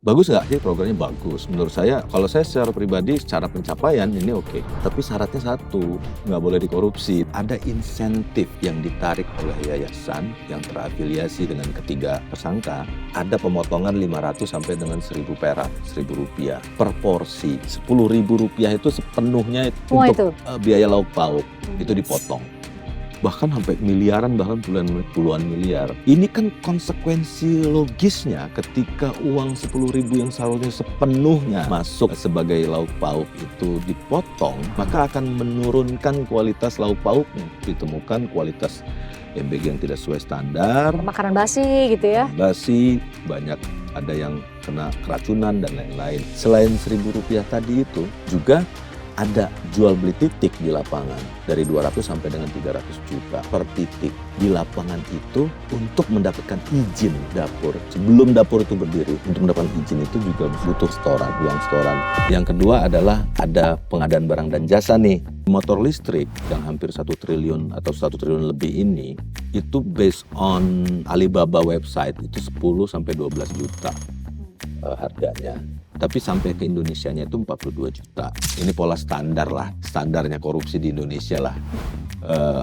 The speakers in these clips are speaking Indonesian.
Bagus nggak sih programnya? Bagus. Menurut saya, kalau saya secara pribadi, secara pencapaian ini oke. Tapi syaratnya satu, nggak boleh dikorupsi. Ada insentif yang ditarik oleh yayasan yang terafiliasi dengan ketiga tersangka. Ada pemotongan 500 sampai dengan 1.000 perak, 1.000 rupiah per porsi. 10.000 rupiah itu sepenuhnya untuk biaya lauk pauk. Itu dipotong. Bahkan sampai miliaran, bahkan puluhan miliar. Ini kan konsekuensi logisnya ketika uang 10.000 yang seharusnya sepenuhnya masuk sebagai lauk pauk itu dipotong, maka akan menurunkan kualitas lauk pauknya. Ditemukan kualitas MBG yang tidak sesuai standar. Makanan basi gitu ya? Basi, banyak ada yang kena keracunan dan lain-lain. Selain 1.000 rupiah tadi itu juga ada jual beli titik di lapangan dari 200 sampai dengan 300 juta per titik di lapangan itu untuk mendapatkan izin dapur. Sebelum dapur itu berdiri, untuk mendapatkan izin itu juga butuh setoran, uang setoran. Yang kedua adalah ada pengadaan barang dan jasa nih. Motor listrik yang hampir 1 triliun atau 1 triliun lebih ini, itu based on Alibaba website itu 10 sampai 12 juta harganya. Tapi sampai ke Indonesianya itu 42 juta. Ini pola standar lah, standarnya korupsi di Indonesia lah.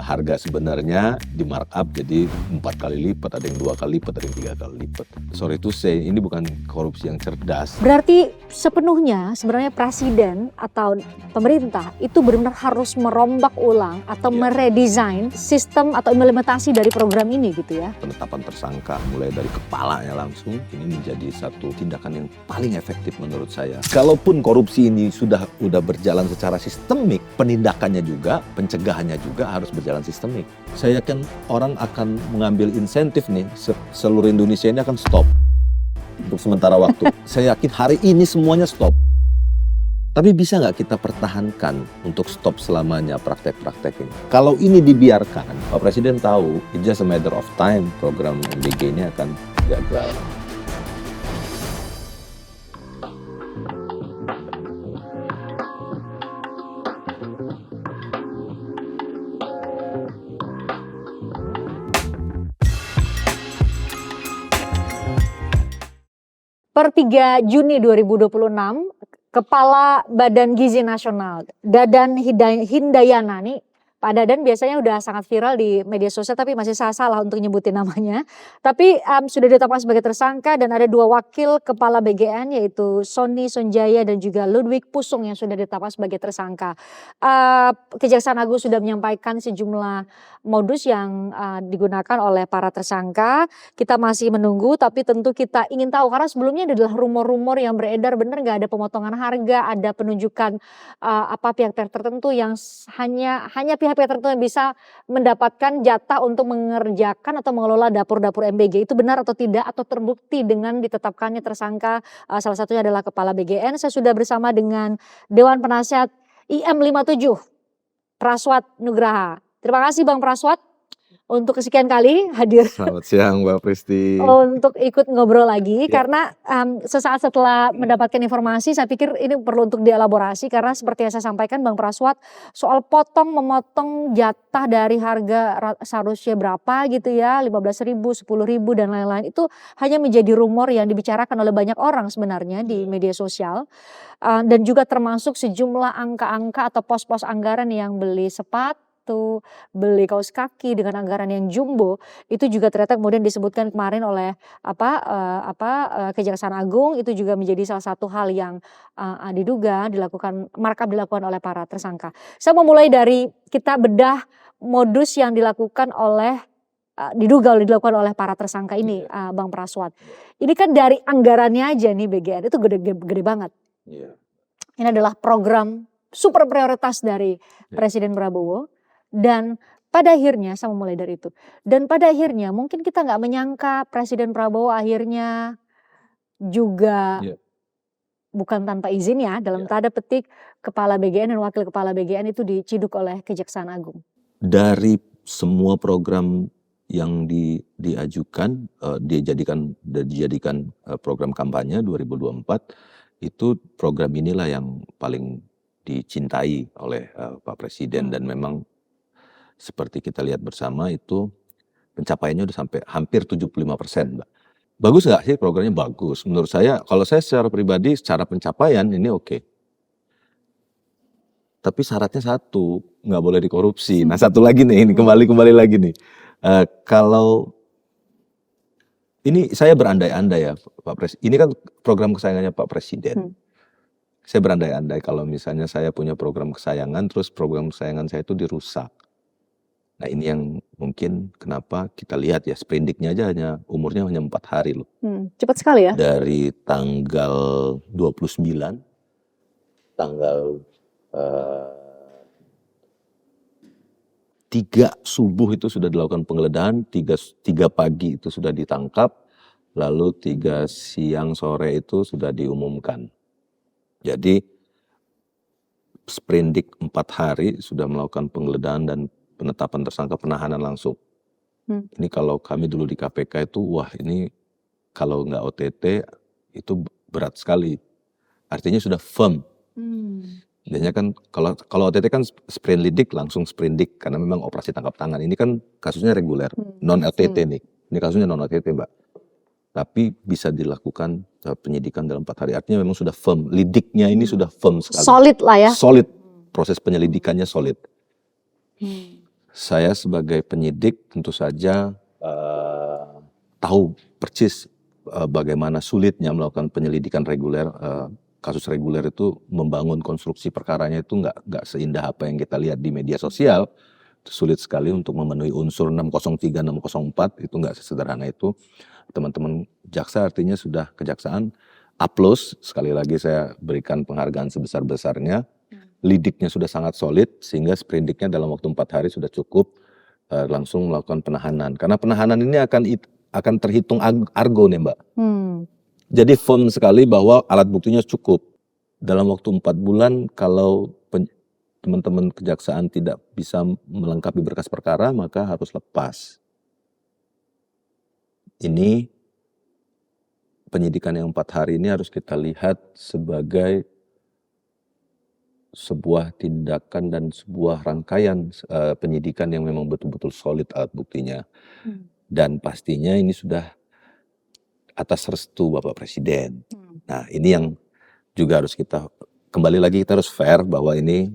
Harga sebenarnya di markup jadi 4 kali lipat, ada yang 2 kali lipat, ada yang 3 kali lipat. Sorry to say, ini bukan korupsi yang cerdas. Berarti sepenuhnya sebenarnya presiden atau pemerintah itu benar-benar harus merombak ulang atau meredesain sistem atau implementasi dari program ini gitu ya. Penetapan tersangka mulai dari kepalanya langsung, ini menjadi satu tindakan yang paling efektif menurut saya. Kalaupun korupsi ini sudah berjalan secara sistemik, penindakannya juga, pencegahannya juga harus berjalan sistemik. Saya yakin orang akan mengambil insentif nih, seluruh Indonesia ini akan stop untuk sementara waktu. Saya yakin hari ini semuanya stop. Tapi bisa nggak kita pertahankan untuk stop selamanya praktek-praktek ini? Kalau ini dibiarkan, Pak Presiden tahu, it's just a matter of time, program MBG ini akan gagal. Per 3 Juni 2026, Kepala Badan Gizi Nasional, Dadan Hindayana nih, Pak Dadan biasanya udah sangat viral di media sosial tapi masih salah untuk nyebutin namanya. Tapi sudah ditetapkan sebagai tersangka dan ada 2 wakil kepala BGN yaitu Sony Sonjaya dan juga Ludwig Pusung yang sudah ditetapkan sebagai tersangka. Kejaksaan Agung sudah menyampaikan sejumlah modus yang digunakan oleh para tersangka. Kita masih menunggu tapi tentu kita ingin tahu karena sebelumnya adalah rumor-rumor yang beredar, benar nggak ada pemotongan harga, ada penunjukan pihak-pihak tertentu yang hanya pihak-pihak tertentu yang bisa mendapatkan jatah untuk mengerjakan atau mengelola dapur-dapur MBG. Itu benar atau tidak, atau terbukti dengan ditetapkannya tersangka salah satunya adalah kepala BGN. Saya sudah bersama dengan Dewan Penasihat IM 57 Praswat Nugraha. Terima kasih Bang Praswat untuk kesekian kali hadir. Selamat siang Mbak Pristi. Untuk ikut ngobrol lagi karena sesaat setelah mendapatkan informasi saya pikir ini perlu untuk dielaborasi karena seperti yang saya sampaikan Bang Praswat soal memotong jatah dari harga seharusnya berapa gitu ya, 15.000, 10.000 dan lain-lain itu hanya menjadi rumor yang dibicarakan oleh banyak orang sebenarnya di media sosial. Dan juga termasuk sejumlah angka-angka atau pos-pos anggaran yang beli sepatu, beli kaos kaki dengan anggaran yang jumbo, itu juga ternyata kemudian disebutkan kemarin oleh Kejaksaan Agung, itu juga menjadi salah satu hal yang diduga markup dilakukan oleh para tersangka. Saya mau mulai dari kita bedah modus yang dilakukan dilakukan oleh para tersangka ini, Bang Praswat. Ini kan dari anggarannya aja nih BGN itu gede banget. Ini adalah program super prioritas dari Presiden Prabowo. Dan pada akhirnya, saya mulai dari itu. Dan pada akhirnya mungkin kita nggak menyangka Presiden Prabowo akhirnya juga bukan tanpa izin ya, dalam tanda petik kepala BGN dan wakil kepala BGN itu diciduk oleh Kejaksaan Agung. Dari semua program yang diajukan, dijadikan program kampanye 2024, itu program inilah yang paling dicintai oleh Pak Presiden dan memang seperti kita lihat bersama itu pencapaiannya udah sampai hampir 75%, Mbak. Bagus nggak sih programnya? Bagus. Menurut saya, kalau saya secara pribadi, secara pencapaian ini oke. Tapi syaratnya satu, nggak boleh dikorupsi. Nah satu lagi nih, ini kembali lagi nih. Kalau ini saya berandai-andai ya, Pak Presiden. Ini kan program kesayangannya Pak Presiden. Saya berandai-andai kalau misalnya saya punya program kesayangan, terus program kesayangan saya itu dirusak. Nah ini yang mungkin kenapa kita lihat ya, sprindiknya aja umurnya hanya 4 hari loh. Cepat sekali ya. Dari tanggal 29, tanggal 3 subuh itu sudah dilakukan penggeledahan, 3 pagi itu sudah ditangkap, lalu 3 siang sore itu sudah diumumkan. Jadi sprindik 4 hari sudah melakukan penggeledahan dan penetapan tersangka, penahanan langsung. Ini kalau kami dulu di KPK itu, wah ini kalau nggak OTT itu berat sekali. Artinya sudah firm. Biasanya kan kalau OTT kan sprindik langsung sprindik karena memang operasi tangkap tangan. Ini kan kasusnya reguler, non OTT nih. Ini kasusnya non OTT, Mbak. Tapi bisa dilakukan penyidikan dalam 4 hari. Artinya memang sudah firm. Lidiknya ini sudah firm sekali. Solid lah ya. Solid. Proses penyelidikannya solid. Saya sebagai penyidik tentu saja tahu persis bagaimana sulitnya melakukan penyelidikan reguler. Kasus reguler itu membangun konstruksi perkaranya itu nggak seindah apa yang kita lihat di media sosial. Itu sulit sekali untuk memenuhi unsur 603, 604, itu nggak sesederhana itu. Teman-teman jaksa artinya sudah kejaksaan aplaus, sekali lagi saya berikan penghargaan sebesar-besarnya. Lidiknya sudah sangat solid sehingga sprindiknya dalam waktu 4 hari sudah cukup langsung melakukan penahanan. Karena penahanan ini akan terhitung argo nih Mbak. Jadi firm sekali bahwa alat buktinya cukup. Dalam waktu 4 bulan kalau teman-teman kejaksaan tidak bisa melengkapi berkas perkara maka harus lepas. Ini penyidikan yang 4 hari ini harus kita lihat sebagai sebuah tindakan dan sebuah rangkaian penyidikan yang memang betul-betul solid alat buktinya. Dan pastinya ini sudah atas restu Bapak Presiden. Nah ini yang juga harus kita, kembali lagi kita harus fair bahwa ini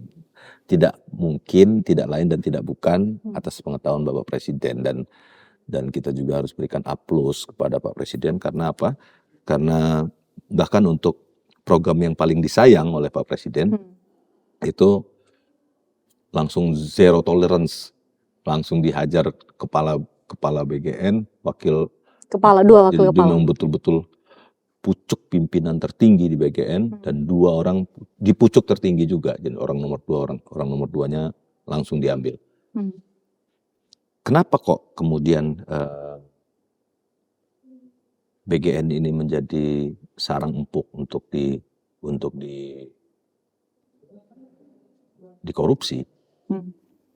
tidak mungkin, tidak lain dan tidak bukan atas pengetahuan Bapak Presiden. Dan kita juga harus berikan aplaus kepada Pak Presiden karena apa? Karena bahkan untuk program yang paling disayang oleh Pak Presiden itu langsung zero tolerance, langsung dihajar kepala BGN, dua wakil kepala. Memang betul-betul pucuk pimpinan tertinggi di BGN dan 2 orang di pucuk tertinggi juga. Jadi orang nomor 2-nya langsung diambil. Kenapa kok kemudian BGN ini menjadi sarang empuk untuk dikorupsi?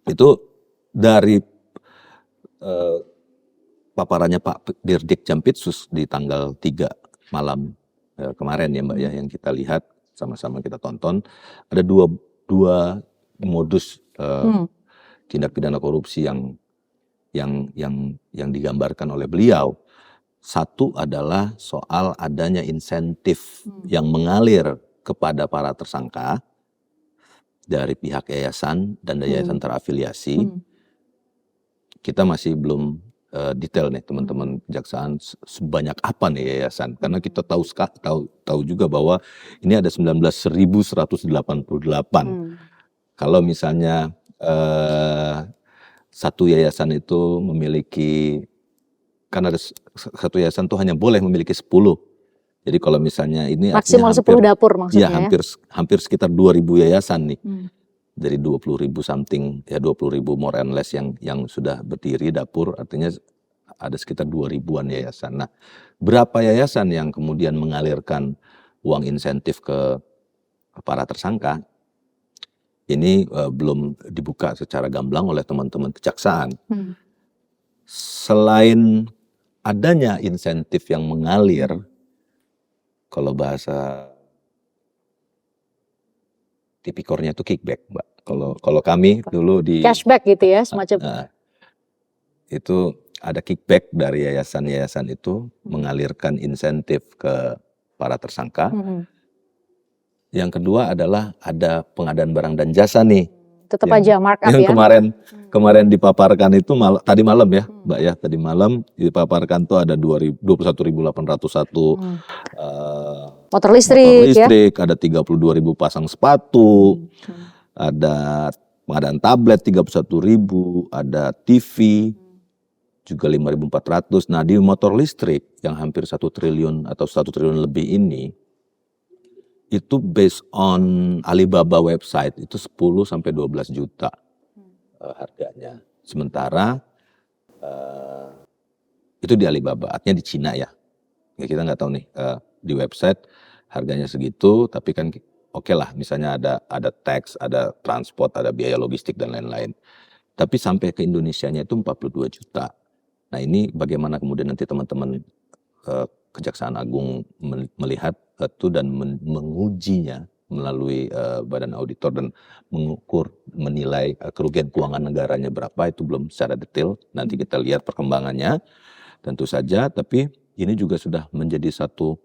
Itu dari paparannya Pak Dirdik Jampitsus di tanggal 3 malam kemarin ya Mbak ya, yang kita lihat sama-sama kita tonton, ada dua modus tindak pidana korupsi yang digambarkan oleh beliau. Satu adalah soal adanya insentif yang mengalir kepada para tersangka dari pihak yayasan dan dari yayasan terafiliasi. Kita masih belum detail nih teman-teman kejaksaan sebanyak apa nih yayasan, karena kita tahu juga bahwa ini ada 19.188. Kalau misalnya satu yayasan itu memiliki, kan ada satu yayasan tuh hanya boleh memiliki 10. Jadi kalau misalnya ini maksimal 10 dapur maksudnya ya? Hampir sekitar 2.000 yayasan nih. Dari 20.000 something, ya 20.000 more and less yang sudah berdiri dapur, artinya ada sekitar 2.000-an yayasan. Nah, berapa yayasan yang kemudian mengalirkan uang insentif ke para tersangka? Ini belum dibuka secara gamblang oleh teman-teman kejaksaan. Selain adanya insentif yang mengalir, kalau bahasa tipikornya itu kickback, Mbak. Kalau kami dulu di cashback gitu ya semacam. Itu ada kickback dari yayasan-yayasan itu mengalirkan insentif ke para tersangka. Yang kedua adalah ada pengadaan barang dan jasa nih. Tetap Yang- aja markup Yang ya. kemarin dipaparkan itu tadi malam ya, Mbak ya, tadi malam dipaparkan tuh ada 21.801 Motor motor listrik ya. listrik, ada 32.000 pasang sepatu, ada pengadaan tablet 31.000, ada TV juga 5.400. Nah, di motor listrik yang hampir 1 triliun atau 1 triliun lebih ini, itu based on Alibaba website itu 10 sampai 12 juta harganya. Sementara itu di Alibaba, artinya di Cina ya. Ya kita nggak tahu nih di website harganya segitu, tapi kan oke lah, misalnya ada tax, ada transport, ada biaya logistik dan lain-lain. Tapi sampai ke Indonesianya itu 42 juta. Nah ini bagaimana kemudian nanti teman-teman Kejaksaan Agung melihat itu dan mengujinya melalui badan auditor dan mengukur, menilai kerugian keuangan negaranya berapa, itu belum secara detail. Nanti kita lihat perkembangannya tentu saja, tapi ini juga sudah menjadi satu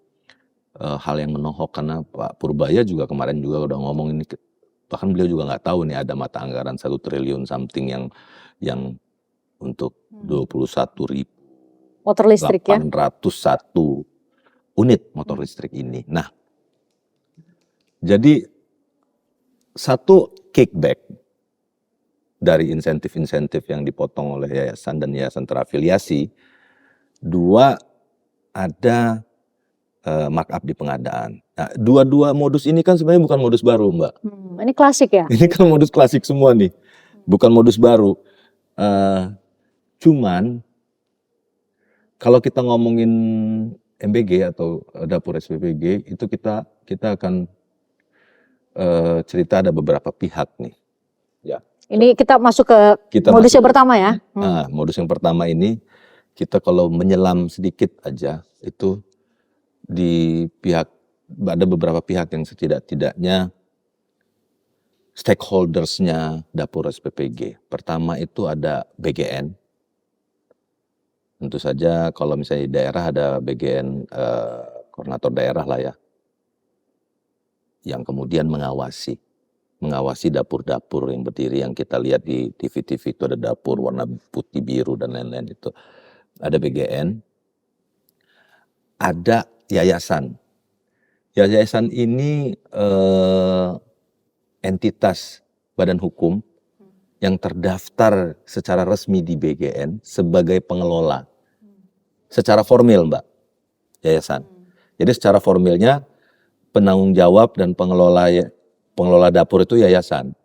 hal yang menohok karena Pak Purbaya juga kemarin juga udah ngomong ini, bahkan beliau juga nggak tahu nih ada mata anggaran 1 triliun something yang untuk 21.801 Motor listrik ya. unit motor listrik ini. Nah, jadi satu kickback dari insentif-insentif yang dipotong oleh yayasan dan yayasan terafiliasi. Dua, ada markup di pengadaan. Nah, dua modus ini kan sebenarnya bukan modus baru, Mbak. Ini klasik ya. Ini kan modus klasik semua nih, bukan modus baru. Cuman kalau kita ngomongin MBG atau dapur SPBG itu kita akan cerita ada beberapa pihak nih. Ya. Ini kita masuk ke modus yang pertama ya. Nah, modus yang pertama ini kita kalau menyelam sedikit aja itu ada beberapa pihak yang setidak-tidaknya stakeholdersnya dapur SPPG. Pertama itu ada BGN. Tentu saja kalau misalnya di daerah ada BGN koordinator daerah lah ya, yang kemudian mengawasi dapur-dapur yang berdiri yang kita lihat di TV-TV itu ada dapur warna putih biru dan lain-lain itu. Ada BGN, ada yayasan. Yayasan ini entitas badan hukum yang terdaftar secara resmi di BGN sebagai pengelola. Secara formil, Mbak, yayasan. Jadi secara formilnya penanggung jawab dan pengelola dapur itu yayasan.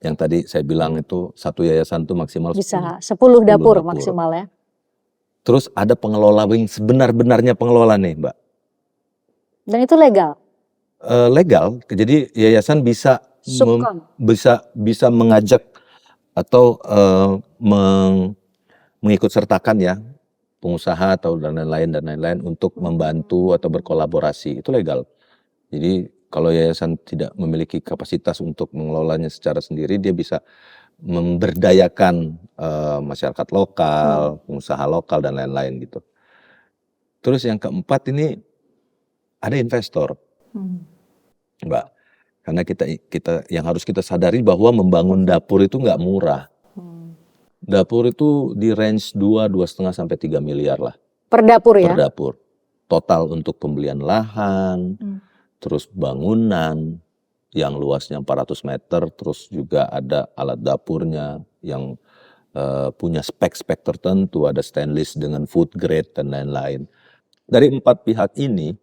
Yang tadi saya bilang itu satu yayasan itu maksimal bisa 10 dapur maksimal ya. Terus ada pengelola yang sebenar-benarnya pengelola nih, Mbak. Dan itu legal? Legal, jadi yayasan bisa bisa mengajak atau mengikut sertakan ya pengusaha atau dan lain-lain untuk membantu atau berkolaborasi, itu legal. Jadi kalau yayasan tidak memiliki kapasitas untuk mengelolanya secara sendiri, dia bisa memberdayakan masyarakat lokal, pengusaha lokal dan lain-lain gitu. Terus yang keempat ini ada investor, Mbak. Karena kita yang harus kita sadari bahwa membangun dapur itu nggak murah. Dapur itu di range 2,5 sampai 3 miliar lah. Per dapur ya? Per dapur. Total untuk pembelian lahan, terus bangunan yang luasnya 400 meter, terus juga ada alat dapurnya yang punya spek-spek tertentu, ada stainless dengan food grade dan lain-lain. Dari 4 pihak ini,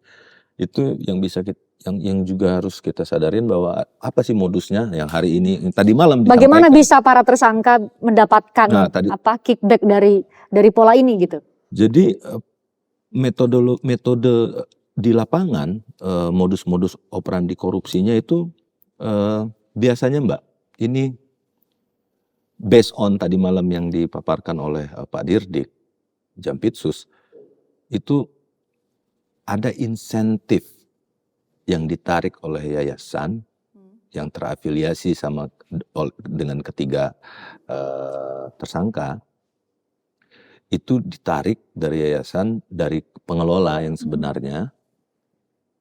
itu yang bisa yang juga harus kita sadarin bahwa apa sih modusnya yang hari ini tadi malam disampaikan. Bagaimana bisa para tersangka mendapatkan kickback dari pola ini gitu? Jadi metode di lapangan modus-modus operandi korupsinya itu biasanya, Mbak, ini based on tadi malam yang dipaparkan oleh Pak Dirdik Jampitsus, itu ada insentif yang ditarik oleh yayasan yang terafiliasi dengan ketiga tersangka, itu ditarik dari yayasan, dari pengelola yang sebenarnya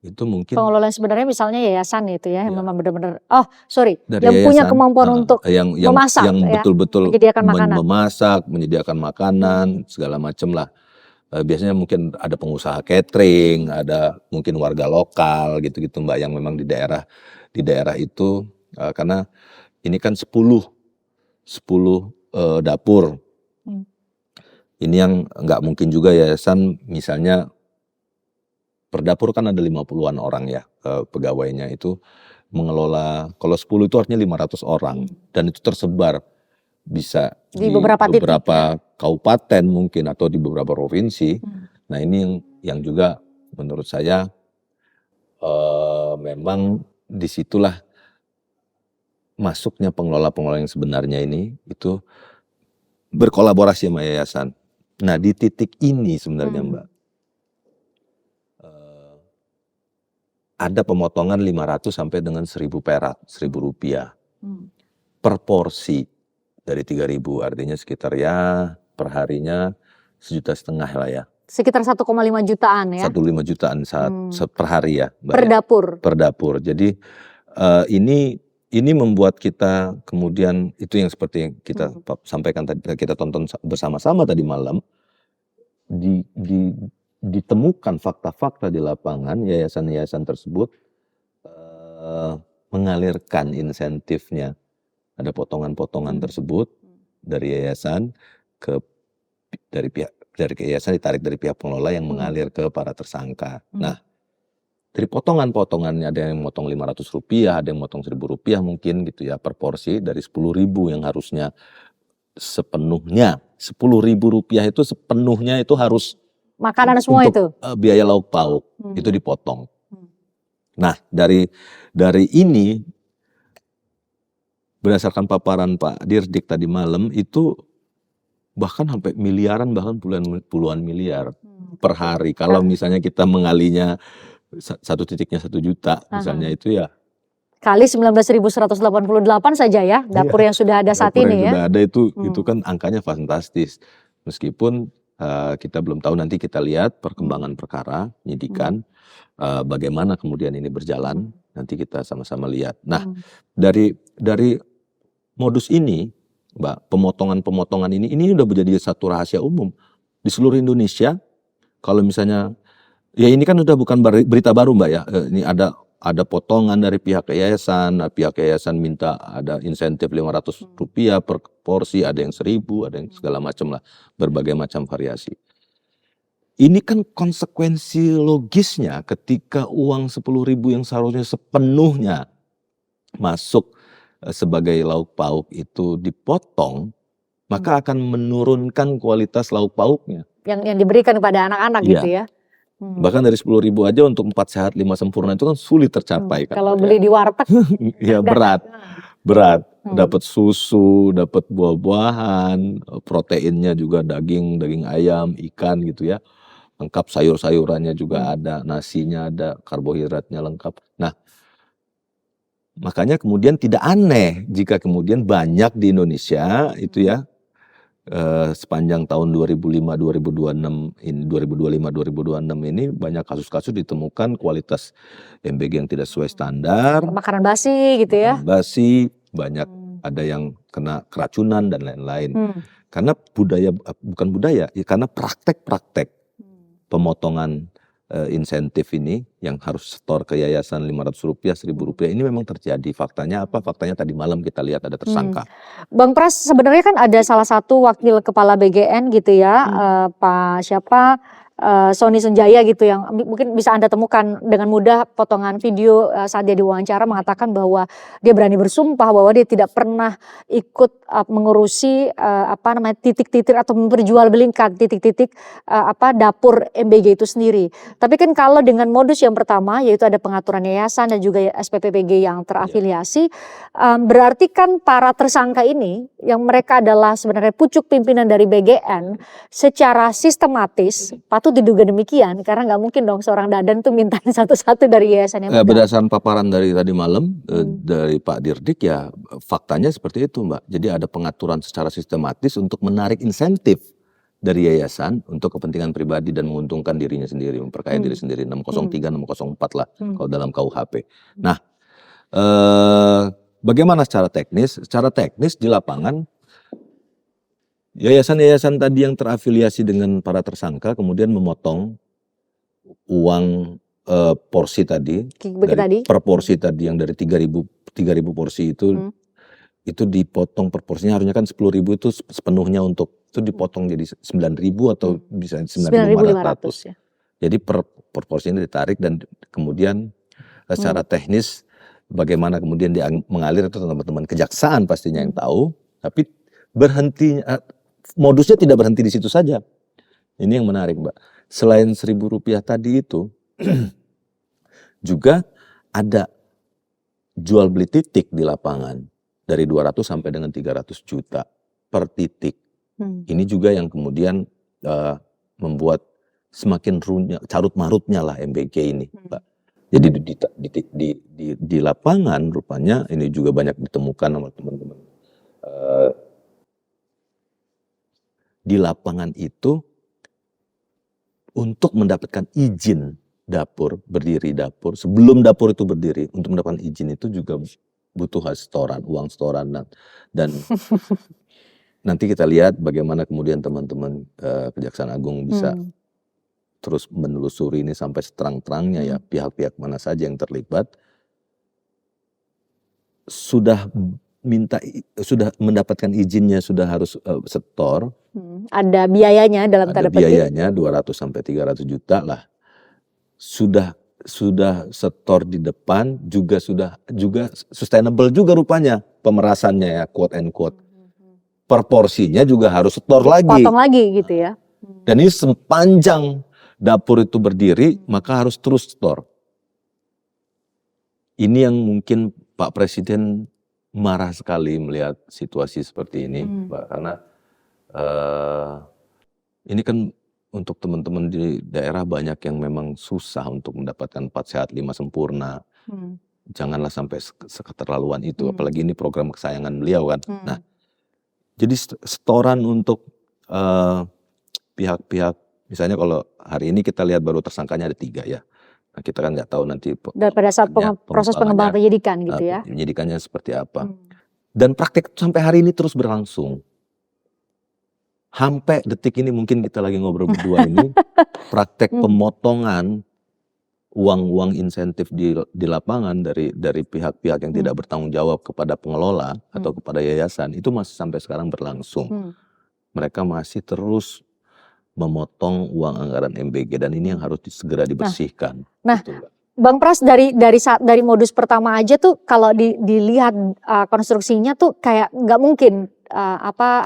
itu mungkin Pengelola sebenarnya misalnya yayasan itu ya, yang ya, memang benar-benar, oh sorry, dari yang punya yayasan kemampuan untuk yang memasak ya, betul-betul menyediakan makanan. memasak, menyediakan makanan segala macam lah. Biasanya mungkin ada pengusaha catering, ada mungkin warga lokal gitu-gitu Mbak, yang memang di daerah itu, karena ini kan 10 dapur. Ini yang nggak mungkin juga yayasan misalnya per dapur kan ada 50-an orang ya, pegawainya itu mengelola, kalau 10 itu artinya 500 orang dan itu tersebar bisa Di beberapa titik ya. kabupaten mungkin atau di beberapa provinsi. Nah ini yang juga menurut saya memang disitulah masuknya pengelola-pengelola yang sebenarnya ini itu berkolaborasi sama yayasan. Nah di titik ini sebenarnya Mbak, ada pemotongan 500 sampai dengan 1.000 perak, 1.000 rupiah per porsi dari 3.000, artinya sekitar ya perharinya 1,5 juta lah ya. Sekitar 1,5 jutaan ya. 1,5 jutaan per hari ya Mbak. Per ya. dapur. Per dapur. Jadi ini membuat kita kemudian itu yang seperti yang kita sampaikan tadi, kita tonton bersama-sama tadi malam, ditemukan fakta-fakta di lapangan, yayasan-yayasan tersebut mengalirkan insentifnya, ada potongan-potongan tersebut dari yayasan dari yayasan ditarik dari pihak pengelola yang mengalir ke para tersangka. Nah dari potongan-potongannya ada yang motong 500 rupiah, ada yang motong 1.000 rupiah mungkin gitu ya per porsi, dari 10.000 yang harusnya sepenuhnya 10.000 rupiah itu sepenuhnya itu harus makanan semua untuk itu biaya lauk pauk itu dipotong. Nah dari ini berdasarkan paparan Pak Dirdik tadi malam itu bahkan sampai miliaran, bahkan puluhan miliar per hari. Kalau misalnya kita mengalinya satu titiknya 1 juta misalnya itu ya kali 19.188 saja ya dapur yang sudah ada saat dapur ini yang ya. sudah ada itu kan angkanya fantastis. Meskipun kita belum tahu, nanti kita lihat perkembangan perkara penyidikan bagaimana kemudian ini berjalan, nanti kita sama-sama lihat. Nah dari modus ini Mbak, pemotongan ini udah menjadi satu rahasia umum di seluruh Indonesia. Kalau misalnya ya ini kan udah bukan berita baru Mbak ya, ini ada potongan dari pihak yayasan minta ada insentif 500 rupiah per porsi, ada yang 1.000, ada yang segala macam lah, berbagai macam variasi. Ini kan konsekuensi logisnya ketika uang 10.000 yang seharusnya sepenuhnya masuk sebagai lauk pauk itu dipotong, maka akan menurunkan kualitas lauk pauknya. Yang diberikan kepada anak-anak gitu ya. Bahkan dari 10.000 aja untuk 4 sehat 5 sempurna itu kan sulit tercapai kan. Kalau beli di warteg ya berat. Dapat susu, dapat buah-buahan, proteinnya juga daging ayam, ikan gitu ya. Lengkap, sayur-sayurannya juga ada, nasinya ada, karbohidratnya lengkap. Nah, makanya kemudian tidak aneh jika kemudian banyak di Indonesia itu ya sepanjang tahun 2005-2026 ini 2025-2026 ini banyak kasus-kasus ditemukan kualitas MBG yang tidak sesuai standar, makanan basi gitu ya. Basi, banyak ada yang kena keracunan dan lain-lain. Karena bukan budaya, ya karena praktek-praktek pemotongan insentif ini yang harus setor ke yayasan 500 rupiah, 1.000 rupiah ini memang terjadi. Faktanya apa? Faktanya tadi malam kita lihat ada tersangka. Bang Pras, sebenarnya kan ada salah satu wakil kepala BGN gitu ya, Pak siapa, Sony Sunjaya gitu, yang mungkin bisa Anda temukan dengan mudah potongan video saat dia diwawancara mengatakan bahwa dia berani bersumpah bahwa dia tidak pernah ikut mengurusi titik-titik atau memperjualbelikan titik-titik dapur MBG itu sendiri. Tapi kan kalau dengan modus yang pertama yaitu ada pengaturan yayasan dan juga SPPBG yang terafiliasi, berarti kan para tersangka ini yang mereka adalah sebenarnya pucuk pimpinan dari BGN secara sistematis patut diduga demikian, karena nggak mungkin dong seorang Dadan tuh mintain satu-satu dari yayasan yang berdasarkan paparan dari tadi malam dari Pak Dirdik ya faktanya seperti itu Mbak. Jadi ada pengaturan secara sistematis untuk menarik insentif dari yayasan untuk kepentingan pribadi dan menguntungkan dirinya sendiri, memperkaya diri sendiri. 603, 604 lah kalau dalam KUHP. Nah, bagaimana secara teknis? Secara teknis di lapangan, yayasan-yayasan tadi yang terafiliasi dengan para tersangka kemudian memotong uang porsi tadi, per porsi tadi yang dari 3.000 porsi itu dipotong per porsinya, harusnya kan 10.000 itu sepenuhnya untuk, itu dipotong jadi 9.000 atau bisa 9.500 ya. Jadi per porsinya ditarik dan kemudian secara teknis bagaimana kemudian dia mengalir itu teman-teman kejaksaan pastinya yang tahu, tapi berhenti, modusnya tidak berhenti di situ saja. Ini yang menarik, Mbak. Selain Rp1.000 tadi itu juga ada jual beli titik di lapangan dari 200 sampai dengan 300 juta per titik. Ini juga yang kemudian membuat semakin carut marutnya lah MBG ini, Mbak. Jadi di lapangan rupanya ini juga banyak ditemukan sama teman-teman. Di lapangan itu untuk mendapatkan izin dapur, berdiri dapur, sebelum dapur itu berdiri, untuk mendapatkan izin itu juga butuh setoran, uang setoran, dan nanti kita lihat bagaimana kemudian teman-teman Kejaksaan Agung bisa terus menelusuri ini sampai seterang-terangnya ya, pihak-pihak mana saja yang terlibat. Sudah mendapatkan izinnya, sudah harus setor. Ada biayanya dalam tanda petik. Ada biayanya 200 sampai 300 juta lah. Sudah setor di depan, juga sustainable juga rupanya pemerasannya ya, quote and quote. Per porsinya juga harus setor lagi. Potong lagi gitu ya. Dan ini sepanjang dapur itu berdiri, maka harus terus setor. Ini yang mungkin Pak Presiden marah sekali melihat situasi seperti ini, Mbak, karena ini kan untuk teman-teman di daerah banyak yang memang susah untuk mendapatkan 4 sehat 5 sempurna. Janganlah sampai seketerlaluan itu, apalagi ini program kesayangan beliau kan. Nah, jadi setoran untuk pihak-pihak, misalnya kalau hari ini kita lihat baru tersangkanya ada 3 ya. Nah, kita kan nggak tahu nanti pada saat proses pengembangan penyidikan gitu ya. Penyidikannya seperti apa. Dan praktek sampai hari ini terus berlangsung. Sampai detik ini mungkin kita lagi ngobrol berdua ini, praktek pemotongan uang insentif di lapangan dari pihak-pihak yang tidak bertanggung jawab kepada pengelola atau kepada yayasan itu masih sampai sekarang berlangsung. Mereka masih terus memotong uang anggaran MBG dan ini yang harus segera dibersihkan. Nah, gitu, Bang Pras dari modus pertama aja tuh kalau dilihat konstruksinya tuh kayak nggak mungkin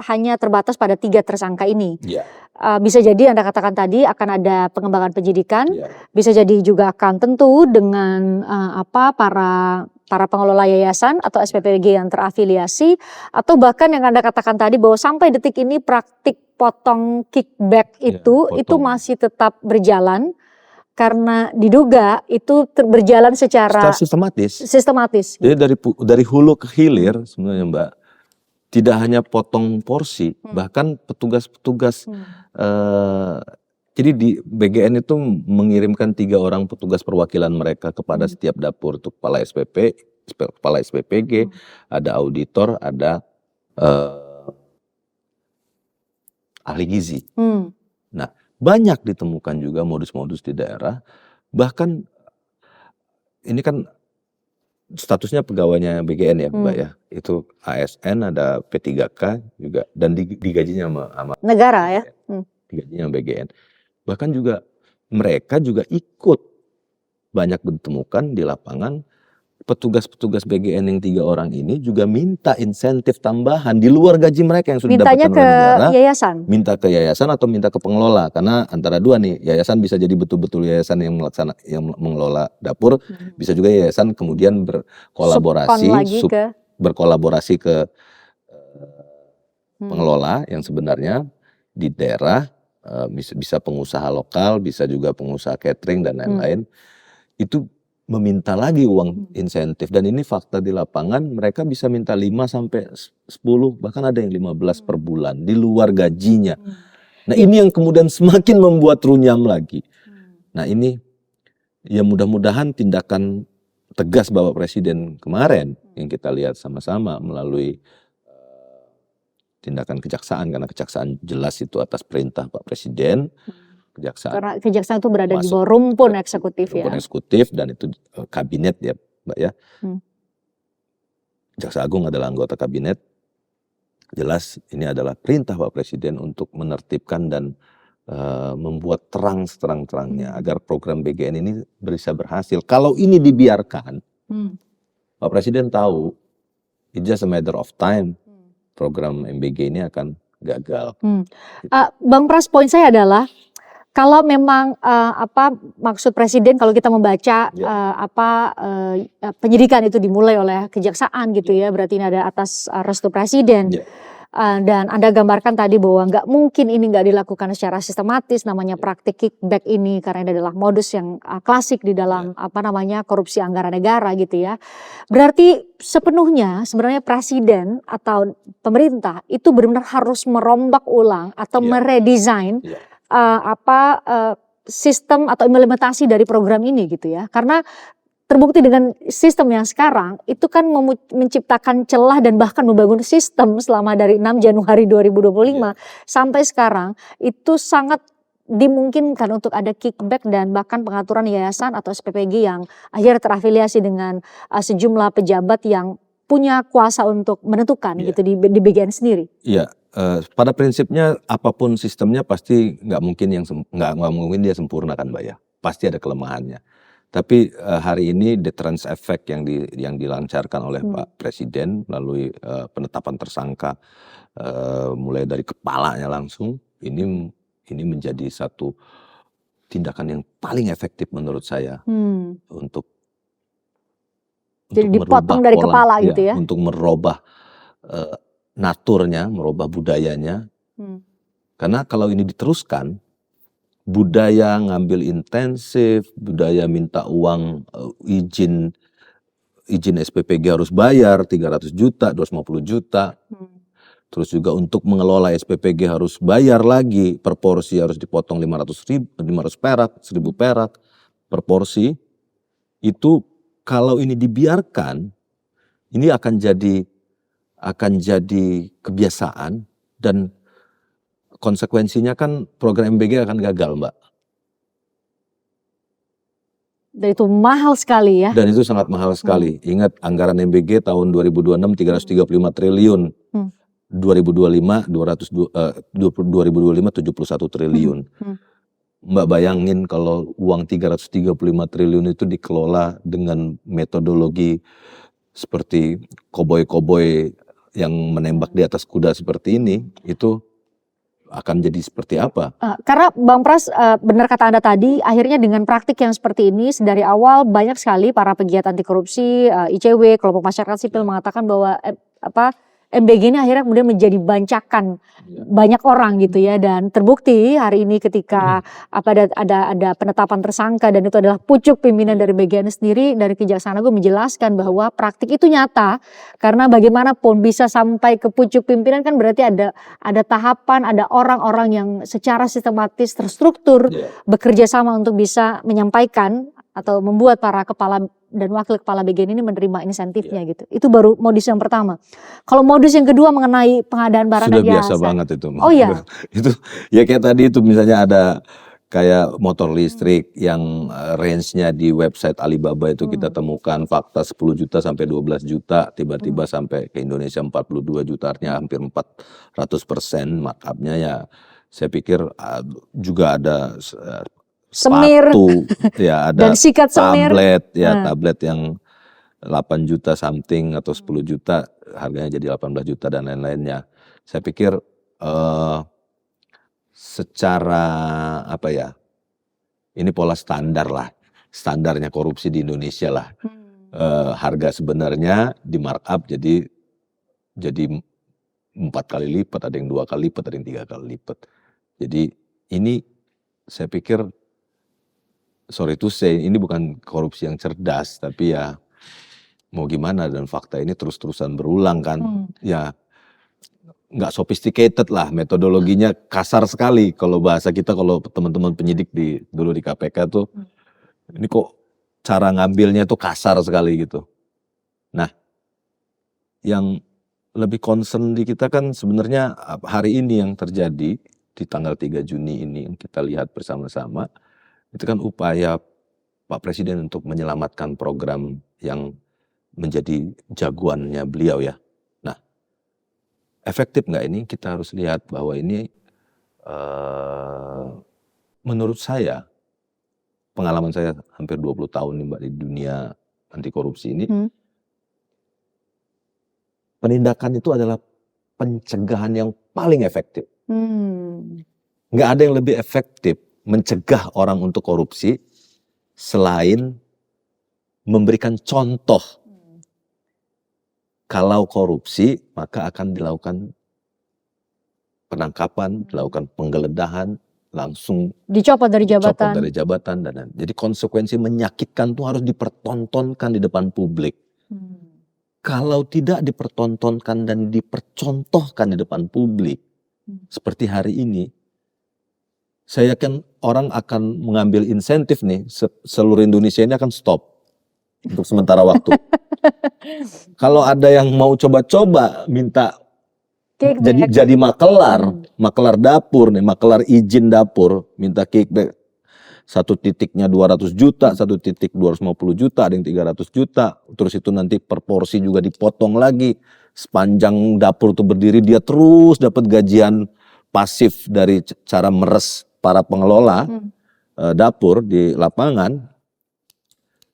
hanya terbatas pada 3 tersangka ini. Bisa jadi Anda katakan tadi akan ada pengembangan penyidikan, bisa jadi juga akan tentu dengan para pengelola yayasan atau SPPG yang terafiliasi, atau bahkan yang Anda katakan tadi bahwa sampai detik ini praktik potong kickback itu masih tetap berjalan karena diduga itu berjalan secara sistematis. Jadi dari hulu ke hilir sebenarnya, Mbak, tidak hanya potong porsi, bahkan petugas-petugas. Jadi di BGN itu mengirimkan 3 orang petugas perwakilan mereka kepada setiap dapur, untuk kepala SPPG, ada auditor, ada ahli gizi. Nah, banyak ditemukan juga modus-modus di daerah, bahkan ini kan statusnya pegawainya BGN ya, Mbak ya. Itu ASN, ada P3K juga, dan digajinya sama negara ya. Digajinya sama BGN. Bahkan juga mereka juga ikut banyak ditemukan di lapangan. Petugas-petugas BGN yang 3 orang ini juga minta insentif tambahan di luar gaji mereka yang sudah didapatkan oleh negara. Yayasan. Minta ke yayasan atau minta ke pengelola, karena antara dua nih, yayasan bisa jadi betul-betul yayasan yang mengelola dapur, bisa juga yayasan kemudian berkolaborasi ke pengelola yang sebenarnya di daerah, bisa pengusaha lokal, bisa juga pengusaha catering dan lain-lain. Itu meminta lagi uang insentif, dan ini fakta di lapangan, mereka bisa minta 5 sampai 10, bahkan ada yang 15 per bulan di luar gajinya. Nah ini yang kemudian semakin membuat runyam lagi. Nah ini ya mudah-mudahan tindakan tegas Bapak Presiden kemarin yang kita lihat sama-sama melalui tindakan kejaksaan, karena kejaksaan jelas itu atas perintah Pak Presiden. Kejaksaan Karena kejaksaan itu berada di masuk bawah rumpun eksekutif ya. rumpun eksekutif dan itu kabinet ya Mbak ya. Jaksa Agung adalah anggota kabinet. Jelas ini adalah perintah Pak Presiden untuk menertibkan dan membuat terang seterang-terangnya agar program BGN ini bisa berhasil. Kalau ini dibiarkan, Pak Presiden tahu it's just a matter of time program MBG ini akan gagal. Bang Pras, poin saya adalah kalau memang apa maksud Presiden kalau kita membaca penyidikan itu dimulai oleh kejaksaan gitu ya, berarti ini ada atas restu Presiden. Dan Anda gambarkan tadi bahwa nggak mungkin ini nggak dilakukan secara sistematis, namanya praktik kickback ini karena ini adalah modus yang klasik di dalam apa namanya korupsi anggaran negara gitu ya. Berarti sepenuhnya sebenarnya Presiden atau pemerintah itu benar-benar harus merombak ulang atau meredesain sistem atau implementasi dari program ini gitu ya. Karena terbukti dengan sistem yang sekarang itu kan menciptakan celah dan bahkan membangun sistem selama dari 6 Januari 2025 sampai sekarang itu sangat dimungkinkan untuk ada kickback dan bahkan pengaturan yayasan atau SPPG yang akhirnya terafiliasi dengan sejumlah pejabat yang punya kuasa untuk menentukan gitu di BGN sendiri. Iya, pada prinsipnya apapun sistemnya pasti nggak mungkin dia sempurna kan Mbak ya, pasti ada kelemahannya. Tapi hari ini deterrence effect yang dilancarkan oleh Pak Presiden melalui penetapan tersangka mulai dari kepalanya langsung, ini menjadi satu tindakan yang paling efektif menurut saya untuk jadi dipotong dari kepala gitu ya, untuk merubah naturnya, merubah budayanya. Karena kalau ini diteruskan, budaya ngambil intensif, budaya minta uang izin SPPG harus bayar 300 juta, 250 juta. Terus juga untuk mengelola SPPG harus bayar lagi, per porsi harus dipotong 500 perak, 1000 perak per porsi. Itu kalau ini dibiarkan, ini akan jadi kebiasaan dan konsekuensinya kan program MBG akan gagal Mbak. Dan itu mahal sekali ya. Dan itu sangat mahal sekali. Ingat anggaran MBG tahun 2026 335 triliun. 2025 71 triliun. Mbak bayangin kalau uang 335 triliun itu dikelola dengan metodologi seperti koboi-koboi yang menembak di atas kuda seperti ini, itu akan jadi seperti apa? Karena Bang Pras, benar kata Anda tadi, akhirnya dengan praktik yang seperti ini dari awal banyak sekali para pegiat anti korupsi, ICW, kelompok masyarakat sipil mengatakan bahwa MBG ini akhirnya kemudian menjadi bancakan banyak orang gitu ya, dan terbukti hari ini ketika ada penetapan tersangka dan itu adalah pucuk pimpinan dari BGN sendiri, dari Kejaksaan Agung menjelaskan bahwa praktik itu nyata karena bagaimanapun bisa sampai ke pucuk pimpinan kan berarti ada tahapan, ada orang-orang yang secara sistematis terstruktur bekerja sama untuk bisa menyampaikan atau membuat para kepala dan wakil kepala BGN ini menerima insentifnya gitu. Itu baru modus yang pertama. Kalau modus yang kedua mengenai pengadaan barang dan jasa. Sudah biasa banget itu. Oh iya. Itu ya kayak tadi itu misalnya ada kayak motor listrik yang range-nya di website Alibaba itu kita temukan fakta 10 juta sampai 12 juta, tiba-tiba sampai ke Indonesia 42 juta, artinya hampir 400% markup-nya ya. Saya pikir juga ada semir, sepatu, ya ada dan sikat semir, tablet, ya tablet yang 8 juta something atau 10 juta harganya jadi 18 juta dan lain-lainnya. Saya pikir secara apa ya, ini pola standar lah, standarnya korupsi di Indonesia lah. Harga sebenarnya di markup jadi 4 kali lipat, ada yang 2 kali lipat, ada yang 3 kali lipat. Jadi ini saya pikir, sorry to say, ini bukan korupsi yang cerdas, tapi ya mau gimana, dan fakta ini terus-terusan berulang kan. Ya nggak sophisticated lah, metodologinya kasar sekali kalau bahasa kita, kalau teman-teman penyidik dulu di KPK tuh, ini kok cara ngambilnya tuh kasar sekali gitu. Nah, yang lebih concern di kita kan sebenarnya hari ini yang terjadi di tanggal 3 Juni ini yang kita lihat bersama-sama, itu kan upaya Pak Presiden untuk menyelamatkan program yang menjadi jagoannya beliau ya. Nah, efektif nggak ini? Kita harus lihat bahwa ini menurut saya, pengalaman saya hampir 20 tahun nih Mbak di dunia anti korupsi ini, penindakan itu adalah pencegahan yang paling efektif. Nggak ada yang lebih efektif mencegah orang untuk korupsi selain memberikan contoh. Kalau korupsi, maka akan dilakukan penangkapan, dilakukan penggeledahan, langsung dicopot dari jabatan. Dan jadi konsekuensi menyakitkan itu harus dipertontonkan di depan publik. Kalau tidak dipertontonkan dan dipercontohkan di depan publik, seperti hari ini, saya yakin orang akan mengambil insentif nih, seluruh Indonesia ini akan stop untuk sementara waktu. Kalau ada yang mau coba-coba minta jadi makelar dapur nih, makelar izin dapur, minta kickback, satu titiknya 200 juta, satu titik 250 juta, ada yang 300 juta, terus itu nanti per porsi juga dipotong lagi, sepanjang dapur itu berdiri dia terus dapat gajian pasif dari cara meres para pengelola dapur di lapangan.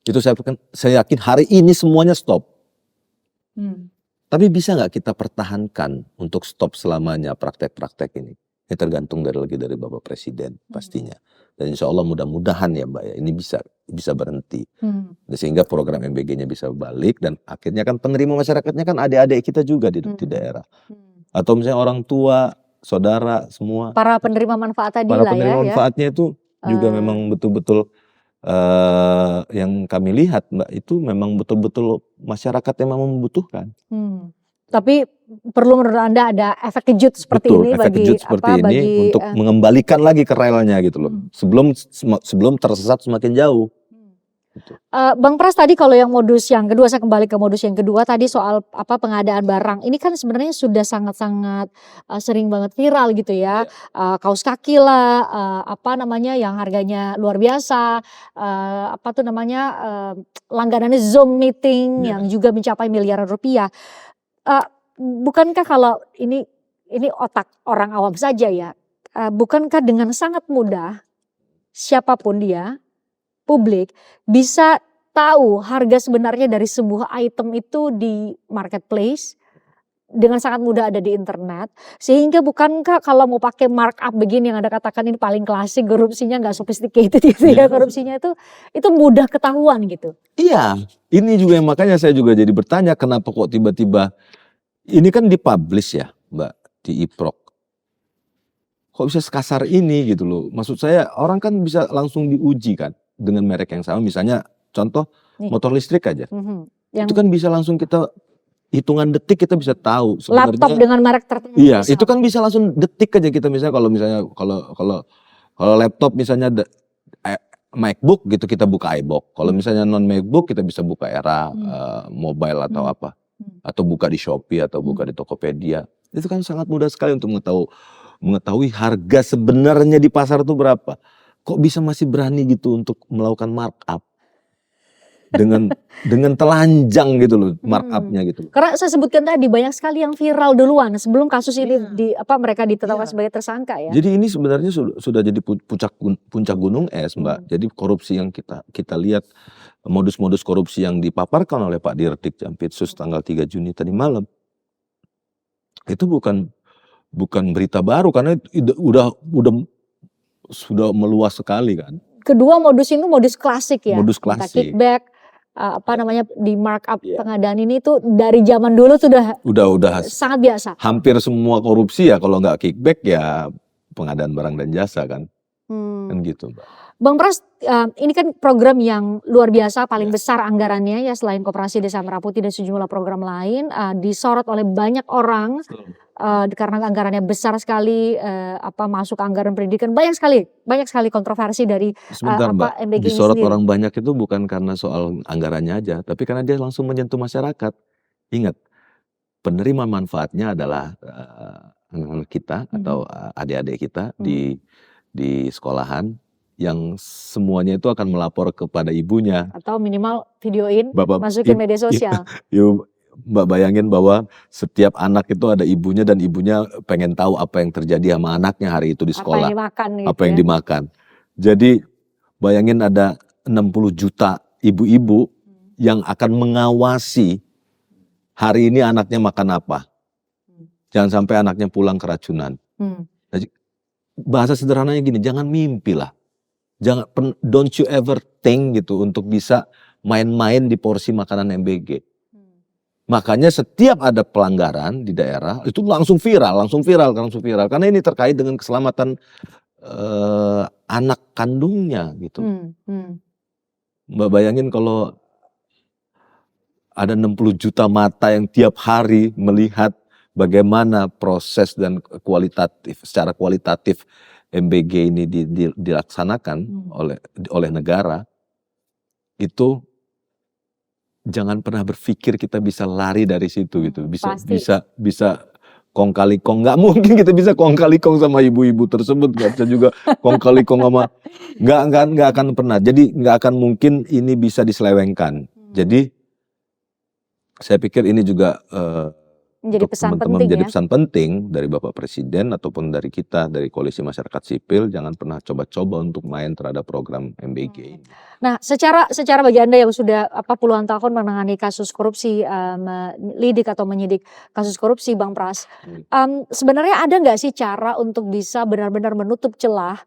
Itu saya yakin hari ini semuanya stop. Tapi bisa nggak kita pertahankan untuk stop selamanya praktek-praktek ini? Ini tergantung dari Bapak Presiden pastinya. Dan insya Allah mudah-mudahan ya Mbak ya, ini bisa berhenti. Sehingga program MBG-nya bisa balik dan akhirnya kan penerima masyarakatnya kan adik-adik kita juga di daerah. Atau misalnya orang tua, saudara, semua. Para penerima manfaat tadi para lah penerima ya. manfaatnya itu juga memang betul-betul yang kami lihat Mbak, itu memang betul-betul masyarakat yang memang membutuhkan. Tapi perlu menurut Anda ada efek kejut seperti ini untuk mengembalikan lagi ke relnya gitu loh. Sebelum tersesat semakin jauh. Bang Pras, tadi kalau yang modus yang kedua, saya kembali ke modus yang kedua tadi soal pengadaan barang. Ini kan sebenarnya sudah sangat-sangat sering banget viral gitu ya. Kaos kaki lah, yang harganya luar biasa, langganannya Zoom meeting yang juga mencapai miliaran rupiah. Bukankah kalau ini otak orang awam saja ya, bukankah dengan sangat mudah siapapun dia, publik bisa tahu harga sebenarnya dari sebuah item itu di marketplace, dengan sangat mudah ada di internet, sehingga bukankah kalau mau pakai markup begini yang Anda katakan ini paling klasik, korupsinya nggak sophisticated gitu ya, korupsinya itu mudah ketahuan gitu. Iya, ini juga yang makanya saya juga jadi bertanya kenapa kok tiba-tiba ini kan dipublish ya Mbak di IPROK. Kok bisa sekasar ini gitu loh. Maksud saya orang kan bisa langsung diuji kan dengan merek yang sama. Misalnya contoh motor listrik aja. Itu kan bisa langsung kita hitungan detik kita bisa tahu sebenarnya. Laptop dengan merek tertentu. Iya, itu kan bisa langsung detik aja kita misalnya kalau laptop misalnya MacBook gitu kita buka iBook. Kalau misalnya non MacBook kita bisa buka Era mobile atau apa. Atau buka di Shopee atau buka di Tokopedia. Itu kan sangat mudah sekali untuk mengetahui harga sebenarnya di pasar itu berapa. Kok bisa masih berani gitu untuk melakukan markup dengan telanjang gitu loh markupnya gitu. Karena saya sebutkan tadi banyak sekali yang viral duluan sebelum kasus ini mereka ditetapkan sebagai tersangka ya. Jadi ini sebenarnya sudah jadi puncak gunung es Mbak. Jadi korupsi yang kita lihat, modus-modus korupsi yang dipaparkan oleh Pak Dirdik Jampitsus tanggal 3 Juni tadi malam, itu bukan berita baru karena sudah meluas sekali kan. Kedua modus itu modus klasik ya. Modus klasik. Kickback, di markup pengadaan ini tuh dari zaman dulu sudah sangat biasa. Hampir semua korupsi ya kalau nggak kickback ya pengadaan barang dan jasa kan. Kan gitu Mbak. Bang Pras, ini kan program yang luar biasa, paling Ya. besar anggarannya ya selain Koperasi Desa Merah Putih dan sejumlah program lain, disorot oleh banyak orang karena anggarannya besar sekali, masuk anggaran pendidikan banyak sekali kontroversi dari Sebentar Mbak, MBG ini disorot sendiri. orang banyak itu bukan karena soal anggarannya aja, tapi karena dia langsung menyentuh masyarakat. Ingat, penerima manfaatnya adalah anak-anak kita atau adik-adik kita di sekolahan yang semuanya itu akan melapor kepada ibunya. Atau minimal videoin, Bapak, masukin media sosial. Mbak bayangin bahwa setiap anak itu ada ibunya dan ibunya pengen tahu apa yang terjadi sama anaknya hari itu di Apa yang sekolah, dimakan gitu apa yang ya. dimakan. Jadi bayangin ada 60 juta ibu-ibu yang akan mengawasi hari ini anaknya makan apa. Jangan sampai anaknya pulang keracunan. Jadi, bahasa sederhananya gini, jangan mimpi lah. Don't you ever think gitu untuk bisa main-main di porsi makanan MBG. Makanya setiap ada pelanggaran di daerah itu langsung viral. Karena ini terkait dengan keselamatan anak kandungnya gitu. Mbak bayangin kalau ada 60 juta mata yang tiap hari melihat bagaimana proses dan secara kualitatif MBG ini dilaksanakan oleh negara, itu jangan pernah berpikir kita bisa lari dari situ gitu. Bisa kong kali kong, nggak mungkin kita bisa kong kali kong sama ibu-ibu tersebut, nggak bisa juga kong kali kong sama nggak akan pernah. Jadi nggak akan mungkin ini bisa diselewengkan. Jadi saya pikir ini juga menjadi untuk pesan teman-teman penting menjadi ya. pesan penting dari Bapak Presiden ataupun dari kita, dari Koalisi Masyarakat Sipil, jangan pernah coba-coba untuk main terhadap program MBG ini. Nah, secara bagi Anda yang sudah puluhan tahun menangani kasus korupsi, melidik atau menyidik kasus korupsi, Bang Pras, sebenarnya ada nggak sih cara untuk bisa benar-benar menutup celah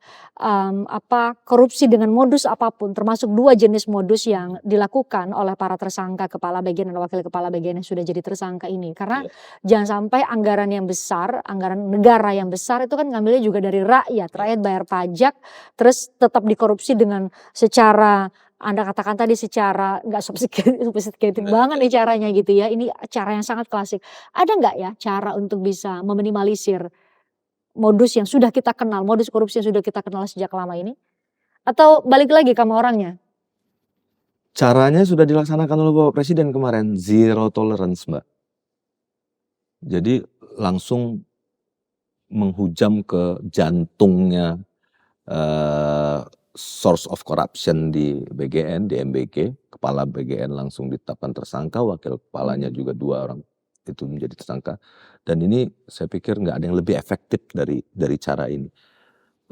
korupsi dengan modus apapun, termasuk 2 jenis modus yang dilakukan oleh para tersangka kepala bagian dan wakil kepala bagian yang sudah jadi tersangka ini? Karena jangan sampai anggaran yang besar, anggaran negara yang besar itu kan ngambilnya juga dari rakyat bayar pajak, terus tetap dikorupsi dengan secara Anda katakan tadi secara nggak sophisticated banget nih caranya gitu ya. Ini cara yang sangat klasik. Ada nggak ya cara untuk bisa meminimalisir modus yang sudah kita kenal, modus korupsi yang sudah kita kenal sejak lama ini? Atau balik lagi sama orangnya? Caranya sudah dilaksanakan oleh Bapak Presiden kemarin, zero tolerance Mbak. Jadi langsung menghujam ke jantungnya source of corruption di BGN, di MBG. Kepala BGN langsung ditetapkan tersangka, wakil kepalanya juga 2 orang itu menjadi tersangka. Dan ini saya pikir nggak ada yang lebih efektif dari cara ini.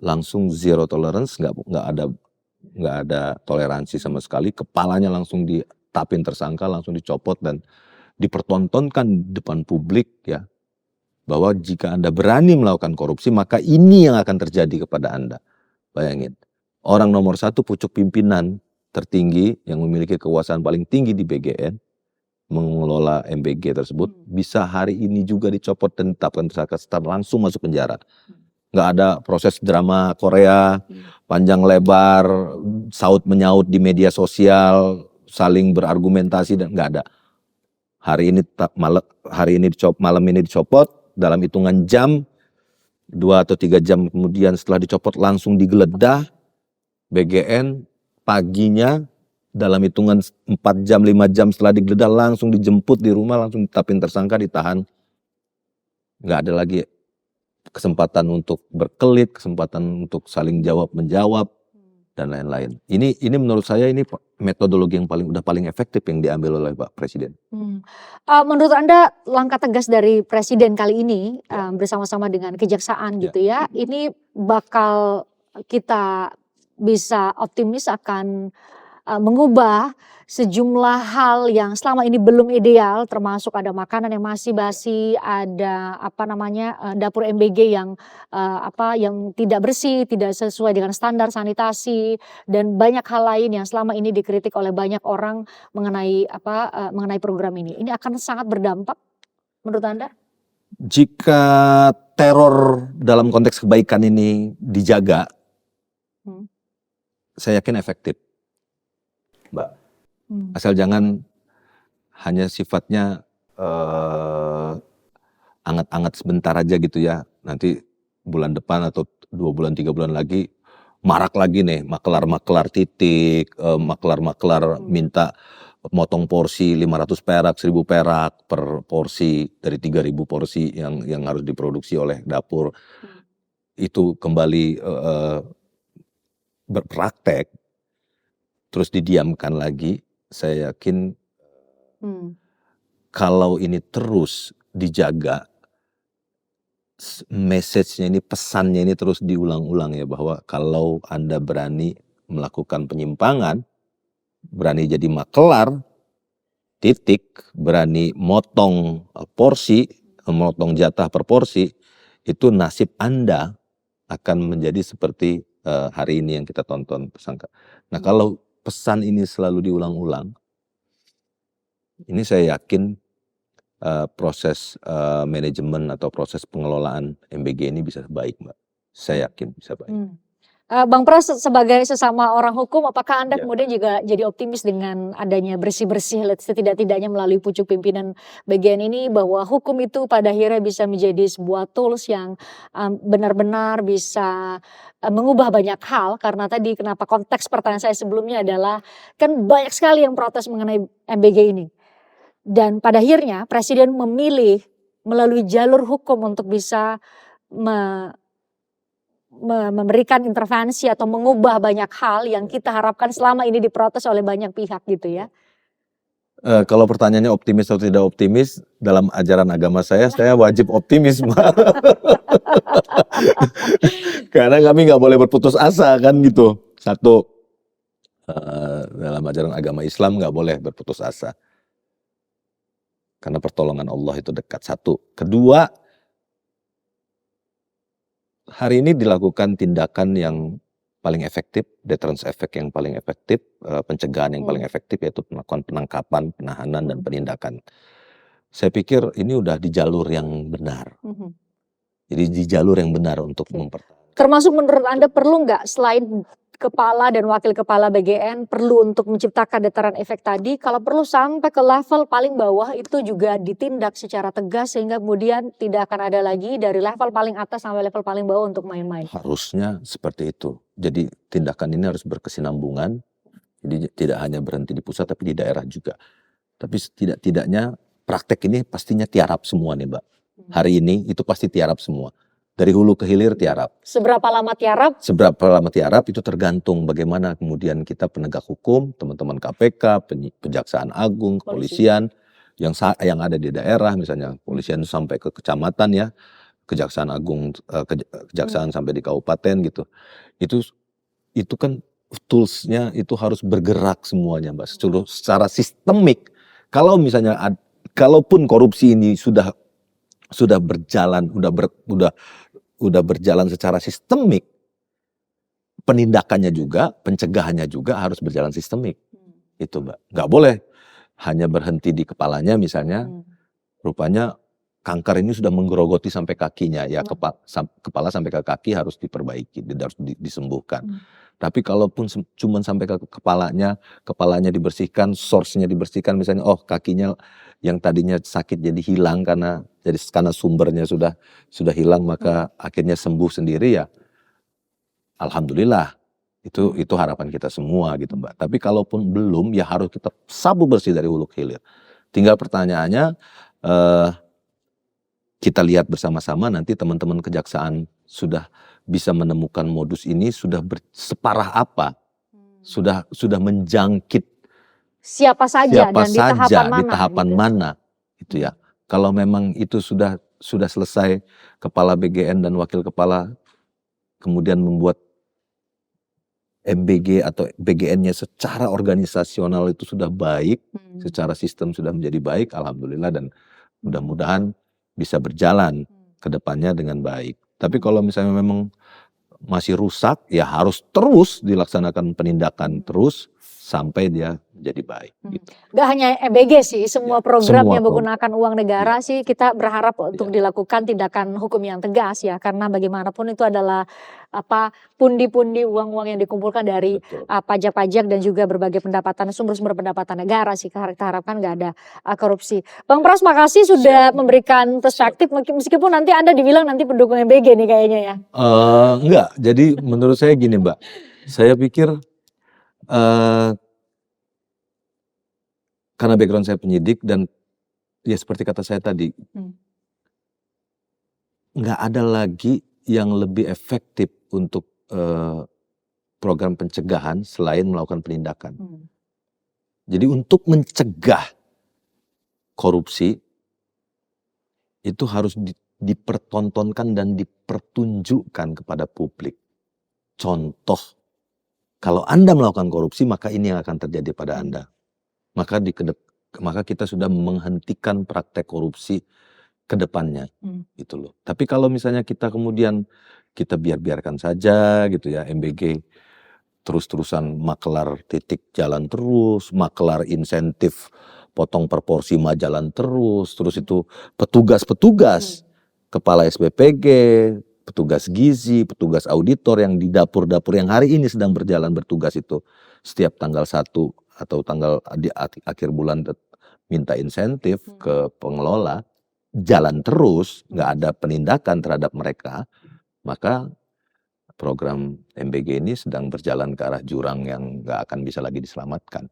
Langsung zero tolerance, nggak ada toleransi sama sekali. Kepalanya langsung ditapin tersangka, langsung dicopot dan dipertontonkan di depan publik ya, bahwa jika Anda berani melakukan korupsi maka ini yang akan terjadi kepada Anda. Bayangin, orang nomor 1 pucuk pimpinan tertinggi yang memiliki kekuasaan paling tinggi di BGN mengelola MBG tersebut bisa hari ini juga dicopot dan ditetapkan tersangka, langsung masuk penjara. Nggak ada proses drama Korea panjang lebar, saut menyaut di media sosial, saling berargumentasi, dan nggak ada. Malam ini dicopot, dalam hitungan jam 2 atau 3 jam kemudian setelah dicopot langsung digeledah BGN. Paginya dalam hitungan 4 jam 5 jam setelah digeledah langsung dijemput di rumah, langsung ditetapin tersangka, ditahan. Nggak ada lagi kesempatan untuk berkelit, kesempatan untuk saling jawab menjawab dan lain-lain. Ini menurut saya ini metodologi yang paling efektif yang diambil oleh Pak Presiden. Menurut Anda langkah tegas dari Presiden kali ini bersama-sama dengan kejaksaan gitu ya, ini bakal kita bisa optimis akan mengubah sejumlah hal yang selama ini belum ideal, termasuk ada makanan yang masih basi, ada dapur MBG yang tidak bersih, tidak sesuai dengan standar sanitasi, dan banyak hal lain yang selama ini dikritik oleh banyak orang mengenai program ini. Ini akan sangat berdampak menurut Anda? Jika teror dalam konteks kebaikan ini dijaga, saya yakin efektif, Mbak. Asal jangan hanya sifatnya anget-anget sebentar aja gitu ya. Nanti bulan depan atau 2 bulan 3 bulan lagi marak lagi nih maklar-maklar titik, maklar-maklar minta motong porsi 500 perak, 1000 perak per porsi dari 3000 porsi yang harus diproduksi oleh dapur. Itu kembali berpraktek terus didiamkan lagi. Saya yakin kalau ini terus dijaga, message-nya ini, pesannya ini terus diulang-ulang ya, bahwa kalau Anda berani melakukan penyimpangan, berani jadi maklar, titik, berani motong porsi, motong jatah per porsi, itu nasib Anda akan menjadi seperti hari ini yang kita tonton tersangka. Nah, kalau pesan ini selalu diulang-ulang, ini saya yakin proses manajemen atau proses pengelolaan MBG ini bisa baik, Mbak. Saya yakin bisa baik. Bang Pras sebagai sesama orang hukum, apakah Anda Ya. kemudian juga jadi optimis dengan adanya bersih-bersih setidak-tidaknya melalui pucuk pimpinan BGN ini, bahwa hukum itu pada akhirnya bisa menjadi sebuah tools yang benar-benar bisa mengubah banyak hal? Karena tadi kenapa konteks pertanyaan saya sebelumnya adalah kan banyak sekali yang protes mengenai MBG ini. Dan pada akhirnya Presiden memilih melalui jalur hukum untuk bisa memberikan intervensi atau mengubah banyak hal yang kita harapkan selama ini diprotes oleh banyak pihak gitu ya. Kalau pertanyaannya optimis atau tidak optimis, dalam ajaran agama saya wajib optimis, Mbak. Karena kami nggak boleh berputus asa kan gitu. Satu, dalam ajaran agama Islam nggak boleh berputus asa. Karena pertolongan Allah itu dekat. Satu. Kedua, hari ini dilakukan tindakan yang paling efektif, deterrence effect yang paling efektif, pencegahan yang paling efektif, yaitu melakukan penangkapan, penahanan, dan penindakan. Saya pikir ini udah di jalur yang benar. Jadi di jalur yang benar untuk mempertahankan. Termasuk menurut Anda perlu nggak selain kepala dan wakil kepala BGN perlu untuk menciptakan deteran efek tadi, kalau perlu sampai ke level paling bawah itu juga ditindak secara tegas sehingga kemudian tidak akan ada lagi dari level paling atas sampai level paling bawah untuk main-main. Harusnya seperti itu. Jadi tindakan ini harus berkesinambungan. Jadi tidak hanya berhenti di pusat tapi di daerah juga. Tapi setidak-tidaknya praktek ini pastinya tiarap semua nih, Mbak. Hari ini itu pasti tiarap semua. Dari hulu ke hilir tiarap. Seberapa lama tiarap? Seberapa lama tiarap itu tergantung bagaimana kemudian kita penegak hukum, teman-teman KPK, Kejaksaan Agung, kepolisian yang ada di daerah, misalnya polisian sampai ke kecamatan ya, Kejaksaan Agung, kejaksaan sampai di kabupaten gitu. Itu kan toolsnya itu harus bergerak semuanya, Mbak, secara sistemik. Kalau misalnya kalaupun korupsi ini sudah berjalan, udah berjalan secara sistemik, penindakannya juga, pencegahannya juga harus berjalan sistemik. Itu, Mbak. Nggak boleh hanya berhenti di kepalanya misalnya, rupanya kanker ini sudah menggerogoti sampai kakinya, ya kepala sampai ke kaki harus diperbaiki, harus disembuhkan. Tapi kalaupun cuma sampai ke kepalanya dibersihkan, source-nya dibersihkan, misalnya kakinya yang tadinya sakit jadi hilang karena sumbernya sudah hilang, maka akhirnya sembuh sendiri, ya alhamdulillah. Itu harapan kita semua gitu, Mbak. Tapi kalaupun belum, ya harus kita sabu bersih dari hulu ke hilir. Tinggal pertanyaannya, kita lihat bersama-sama nanti teman-teman kejaksaan sudah bisa menemukan modus ini, sudah separah apa, sudah menjangkit siapa saja dan di tahapan mana gitu ya. Kalau memang itu sudah selesai, kepala BGN dan wakil kepala kemudian membuat MBG atau BGN-nya secara organisasional itu sudah baik, secara sistem sudah menjadi baik, alhamdulillah, dan mudah-mudahan bisa berjalan ke depannya dengan baik. Tapi kalau misalnya memang masih rusak, ya harus terus dilaksanakan penindakan terus sampai dia jadi baik. Gitu. Gak hanya MBG sih, semua program semua yang menggunakan uang negara sih kita berharap untuk dilakukan tindakan hukum yang tegas ya, karena bagaimanapun itu adalah pundi-pundi uang-uang yang dikumpulkan dari Betul. pajak-pajak dan juga berbagai pendapatan, sumber-sumber pendapatan negara sih. Kita harapkan nggak ada korupsi. Bang Pras, makasih sudah memberikan perspektif, meskipun nanti Anda dibilang nanti pendukung MBG nih kayaknya ya. Enggak, jadi menurut saya gini Mbak, saya pikir karena background saya penyidik dan ya seperti kata saya tadi, nggak ada lagi yang lebih efektif untuk program pencegahan selain melakukan penindakan. Jadi untuk mencegah korupsi itu harus dipertontonkan dan dipertunjukkan kepada publik. Contoh, kalau Anda melakukan korupsi maka ini yang akan terjadi pada Anda. Maka kita sudah menghentikan praktek korupsi ke depannya, gitu loh. Tapi kalau misalnya kita kemudian kita biarkan saja gitu ya, MBG terus-terusan maklar titik jalan terus, maklar insentif potong per porsi mah jalan terus itu petugas-petugas kepala SBPG, petugas gizi, petugas auditor yang di dapur-dapur yang hari ini sedang bertugas itu setiap tanggal 1 atau tanggal di akhir bulan minta insentif ke pengelola, jalan terus, nggak ada penindakan terhadap mereka, maka program MBG ini sedang berjalan ke arah jurang yang nggak akan bisa lagi diselamatkan.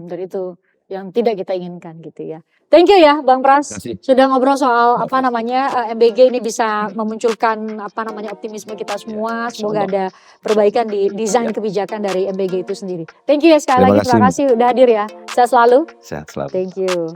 Dan itu yang tidak kita inginkan gitu ya. Thank you ya Bang Pras, sudah ngobrol soal MBG ini bisa memunculkan optimisme kita semua. Semoga ada perbaikan di desain kebijakan dari MBG itu sendiri. Thank you ya sekali lagi, terima kasih udah hadir ya. Sehat selalu. Sehat selalu. Thank you.